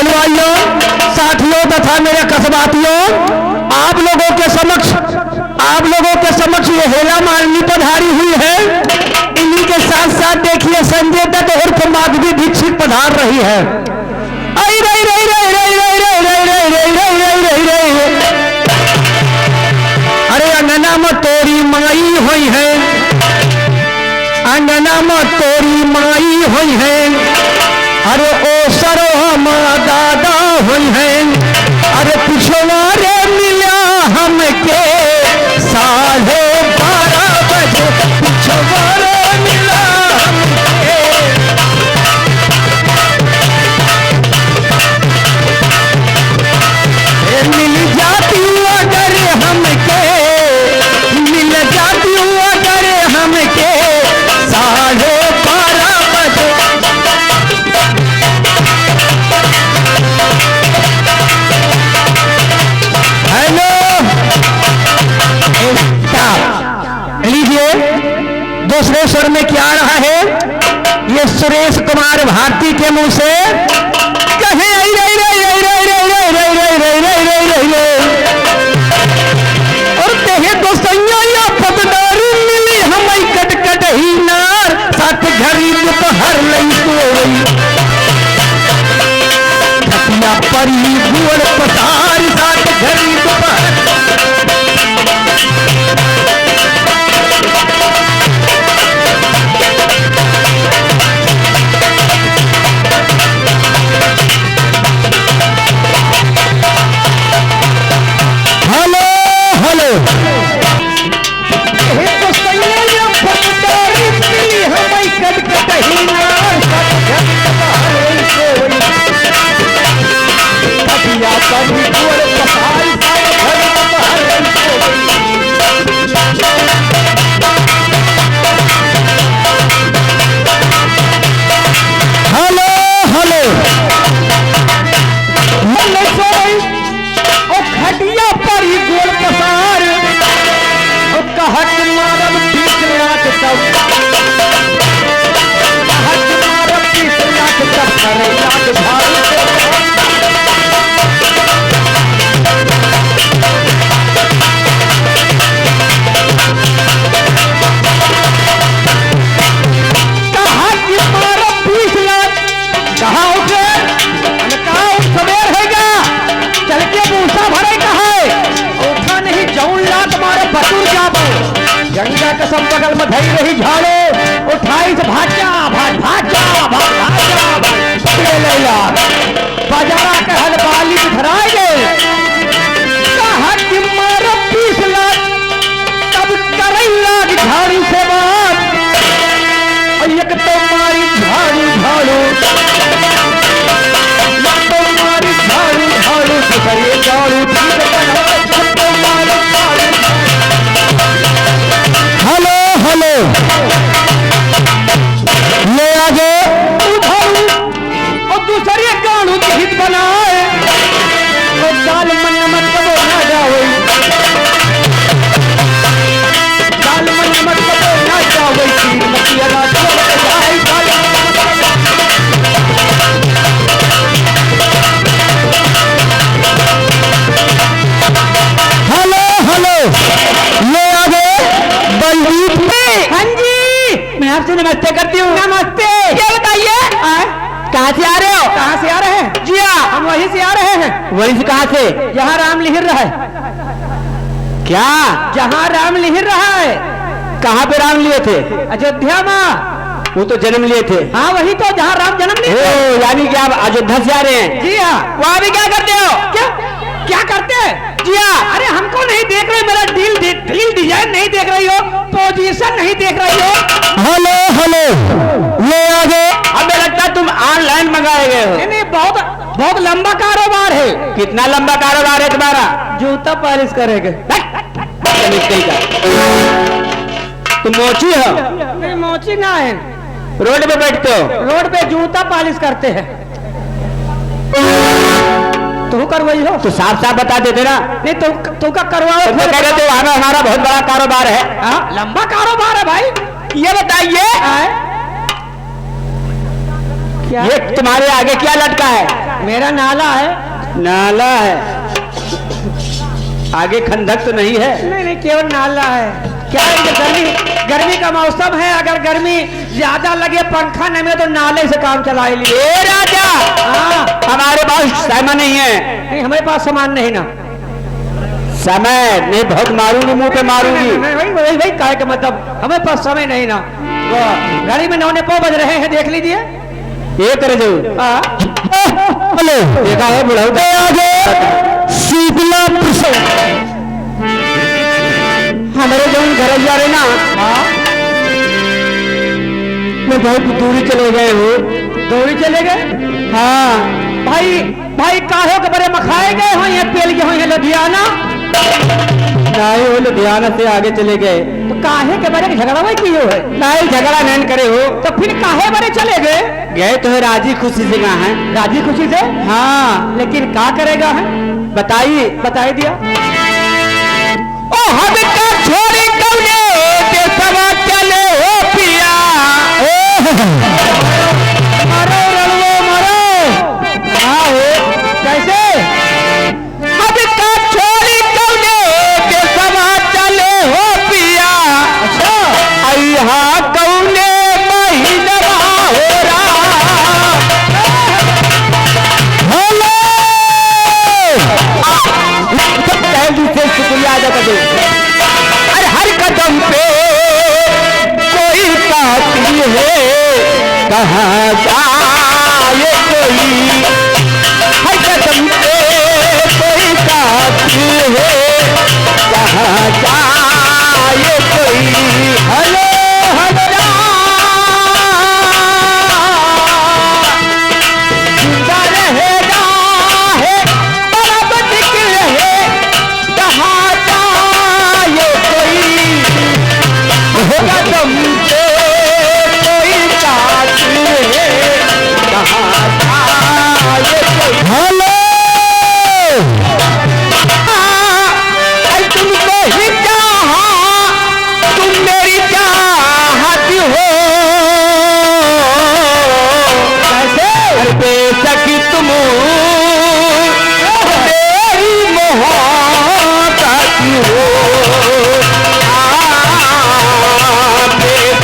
हलवाइयों, साथियों तथा मेरे कस्बातियों, आप लोगों के समक्ष ये हेला मालिनी पधारी हुई है। इन्हीं के साथ साथ देखिए संजय दत्त उर्फ माधवी दीक्षित पधार रही है। अरे अंगना में तोरी माई हुई है, अंगना में तोरी माई हुई है, अरे ओ सरो हम दादा हुई है, अरे पिछवाड़े मिला हमके 12:30 बजे, पिछवाड़े मिला हमके। मिल जाती अगर हमके, मिल जाती अगर हमके 12:30 बजे। हेलो, लीजिए दूसरे स्वर में क्या आ रहा है? ये सुरेश कुमार भारती के मुंह से कहे और कहे दोस्तैया पतदारी मिली हमें कटकट ही नार, साथ घड़ी दोपहर लई सोई खटिया परी गुड़ पसार, साथ घड़ी दोपहर। हेलो हेलो, हमें कटकट ही नार, साथ घड़ी दोपहर लई सोई खटिया परी गुड़ पसार, साथ घड़ी दोपहर लई सोई। हेलो हेलो, मन सोई ओ खटिया पर ही गोल पसार, ओ कहत मारब 20 लाख तब, कहत मारब 20 लाख तब, अरे लाख भाई। कहा उठे, कहा उठ सवेर है क्या, चल के मूसा भरे कहा उठा नहीं, जौन लात मारे बतूर जाबो, गंगा कसम बगल में धरी रही झाड़ो, उठाई से भाग जा बाजारा के हलवाली धराए गए, कहा कि मारो 20 लाख तब करई लाग झाड़ी से बात, और एक तो मारी झाड़ू झाड़ू, हेलो हेलो, ले आगे उधर और दूसरी गाड़ू की हित बनाए, और जाल मन मत कबो ना जाओ, जाल मन मत कबो ना जाओ, तीर मतिया ना जाए। हेलो हेलो, ये आगे बलजीत पे। हाँ जी, मैं आपसे नमस्ते करती हूँ। नमस्ते, क्या बताइए कहाँ से आ रहे हो? कहाँ से आ रहे हैं? जी हाँ, हम वहीं से आ रहे हैं। वहीं से कहाँ से? जहाँ राम लिहिर रहा है। क्या? जहाँ राम लिहिर रहा है। कहाँ पे राम लिए थे? अयोध्या में। वो तो जन्म लिए थे। हाँ वही तो, जहाँ राम जन्म लिए थे। यानी कि आप अयोध्या से आ रहे हैं? जी हाँ। वहाँ भी क्या करते हो? क्या करते हैं? जी हाँ। अरे हमको नहीं देख रहे, मेरा ढील डिजाइन नहीं देख रही हो, पोजीशन नहीं देख रही हो। हेलो हेलो, ये आगे। हमें लगता है तुम ऑनलाइन मंगाए गए हो। नहीं, बहुत लंबा कारोबार है। कितना लंबा कारोबार है तुम्हारा? जूता पॉलिश करेंगे। तुम मोची हो? नहीं मोची ना है। रोड पे बैठते हो? रोड पे जूता पॉलिश करते हैं। तू करवाई हो तो साफ साफ बता देते ना। नहीं तू का करवाओ। तो कह रहे थे हमारा बहुत बड़ा कारोबार है। लंबा कारोबार है भाई। ये बताइए ये तुम्हारे आगे क्या लटका है? मेरा नाला है। नाला है, आगे खंडक तो नहीं है? नहीं नहीं, केवल नाला है। क्या है, गर्मी का मौसम है, अगर गर्मी ज्यादा लगे पंखा नहीं में तो नाले से काम चला लिए। राजा, हाँ हमारे पास समय नहीं है। नहीं हमारे पास सामान नहीं ना। समय नहीं, बहुत मारूंगी, मुंह पे मारूंगी। वही वही काय का मतलब, हमें पास समय नहीं ना। गाड़ी में 9:09 बज रहे हैं, देख लीजिए। ये करे जो हेलो देखा है बुढ़ाऊ आगे शीतला हमारे जो घर जा रहे ना, मैं बहुत दूरी चले गए हो। दूरी चले गए? हाँ भाई, भाई काहे के बड़े मखाए गए हो, ये पेल गए हो ये लुधियाना। नहीं हो, लुधियाना से आगे चले गए। तो काहे के बारे में झगड़ा भाई की हो है? नहीं झगड़ा नहीं करे हो। तो फिर काहे बारे चले गए? गए तो है राजी खुशी से। कहाँ है? राजी खुशी से? हाँ, लेकिन क्या करेगा है? बताइए, बताई दिया। ओ हम का छोरी कौने के सवा चले हो पिया। मरो रड़वो मरो। हाँ हो कैसे? हम का छोरी कौने के सवा चले हो पिया। अच्छा, अइहा कौने महीनवा हो रहा। हेलो से शुक्रिया अदा कर दो। अरे हर कदम पे कोई कातिल है, कहाँ जाए कोई। हर कदम पे कोई कातिल है, कहाँ जाए कोई। हेलो हल्ला जिंदा रहेगा है, बराबर निकल है, कहाँ जाए कोई। कदम पे कोई कातिल है, कहाँ जाए कोई। हेलो तुमको ही चाहा, तुम मेरी चाहती हो। कैसे? बेशक तुम मेरी मोहब्बत हो। बेशक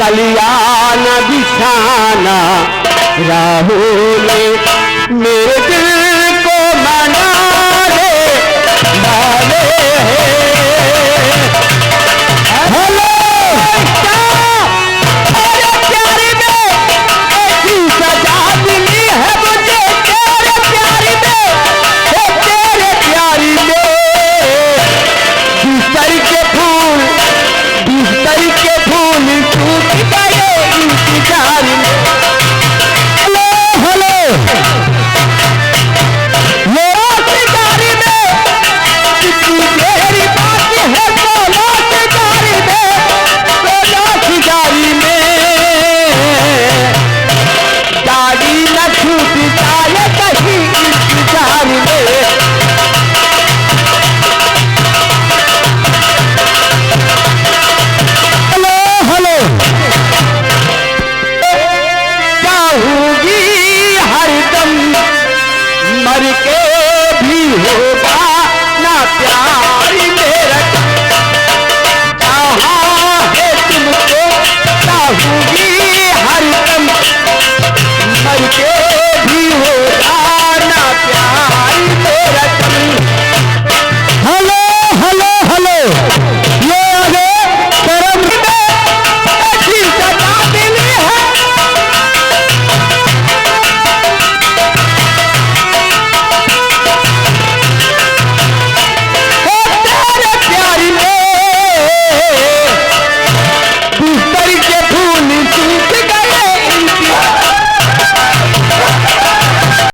कलियान बिछाना राहुल मेरे दिल